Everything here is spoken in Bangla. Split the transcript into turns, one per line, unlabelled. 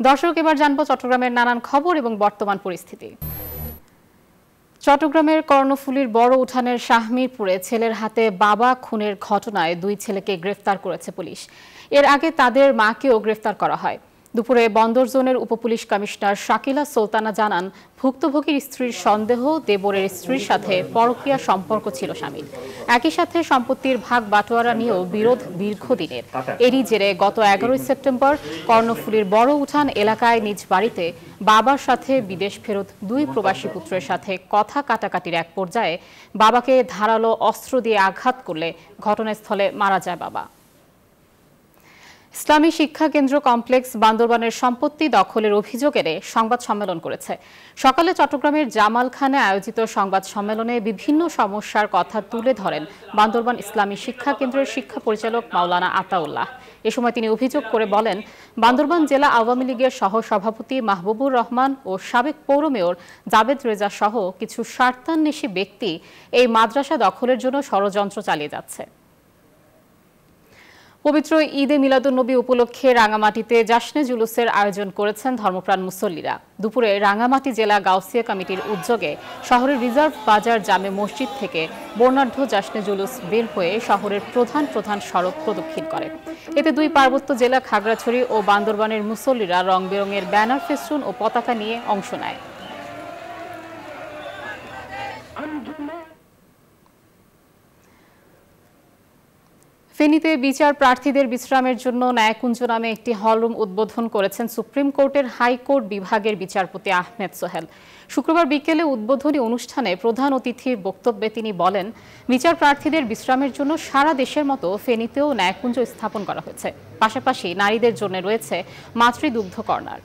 দর্শক, এবার জানবো চট্টগ্রামের নানান খবর এবং বর্তমান পরিস্থিতি। চট্টগ্রামের কর্ণফুলীর বড় উঠানের শাহমীরপুরে ছেলের হাতে বাবা খুনের ঘটনায় 2 ছেলেকে গ্রেফতার করেছে পুলিশ। এর আগে তাদের মাকেও গ্রেফতার করা হয়। দুপুরে বন্দর জোনের উপপুলিশ কমিশনার শাকিলা সুলতানা জানান, ভুক্তভোগীর স্ত্রীর সন্দেহ দেবরের স্ত্রীর সাথে পরকীয়া সম্পর্ক ছিল স্বামীর। একই সাথে সম্পত্তির ভাগ বাটোয়ারা নিয়েও বিরোধ দীর্ঘদিনের। এরই জেরে গত 11 সেপ্টেম্বর কর্ণফুলীর বড় উঠান এলাকায় নিজ বাড়িতে বাবার সাথে বিদেশ ফেরত 2 প্রবাসী পুত্রের সাথে কথা কাটাকাটির এক পর্যায়ে বাবাকে ধারালো অস্ত্র দিয়ে আঘাত করলে ঘটনাস্থলে মারা যায় বাবা। ইসলামী শিক্ষা কেন্দ্র কমপ্লেক্স বান্দরবানের সম্পত্তি দখলের অভিযোগ এনে সংবাদ সম্মেলন করেছে। সকালে চট্টগ্রামের জামালখানে আয়োজিত সংবাদ সম্মেলনে বিভিন্ন সমস্যার কথা তুলে ধরেন বান্দরবান ইসলামী শিক্ষা কেন্দ্রের শিক্ষা পরিচালক মাওলানা আতাউল্লাহ। এ সময় তিনি অভিযোগ করে বলেন, বান্দরবান জেলা আওয়ামী লীগের সহসভাপতি মাহবুবুর রহমান ও সাবেক পৌর মেয়র জাবেদ রেজা সহ কিছু স্বার্থান্বেষী ব্যক্তি এই মাদ্রাসা দখলের জন্য ষড়যন্ত্র চালিয়ে যাচ্ছে। পবিত্র ঈদে মিলাদুন্নবী উপলক্ষে রাঙামাটিতে জাশনে জুলুসের আয়োজন করেছেন ধর্মপ্রাণ মুসল্লিরা। দুপুরে রাঙামাটি জেলা গাউসিয়া কমিটির উদ্যোগে শহরের রিজার্ভ বাজার জামে মসজিদ থেকে বর্ণাঢ্য জাশনে জুলুস বের হয়ে শহরের প্রধান প্রধান সড়ক প্রদক্ষিণ করে। এতে 2 পার্বত্য জেলা খাগড়াছড়ি ও বান্দরবানের মুসল্লিরা রং বেরঙের ব্যানার, ফেস্টুন ও পতাকা নিয়ে অংশ নেয়। ফেনীতে বিচার প্রার্থীদের বিশ্রামের জন্য ন্যায়কুঞ্জ নামে একটি হলরুম উদ্বোধন করেছেন সুপ্রিম কোর্টের হাইকোর্ট বিভাগের বিচারপতি আহমেদ সোহেল। শুক্রবার বিকেলে উদ্বোধনী অনুষ্ঠানে প্রধান অতিথির বক্তব্যে তিনি বলেন, বিচার প্রার্থীদের বিশ্রামের জন্য সারা দেশের মতো ফেনীতেও ন্যায়কুঞ্জ স্থাপন করা হয়েছে। পাশাপাশি নারীদের জন্য রয়েছে মাতৃদুগ্ধ কর্নার।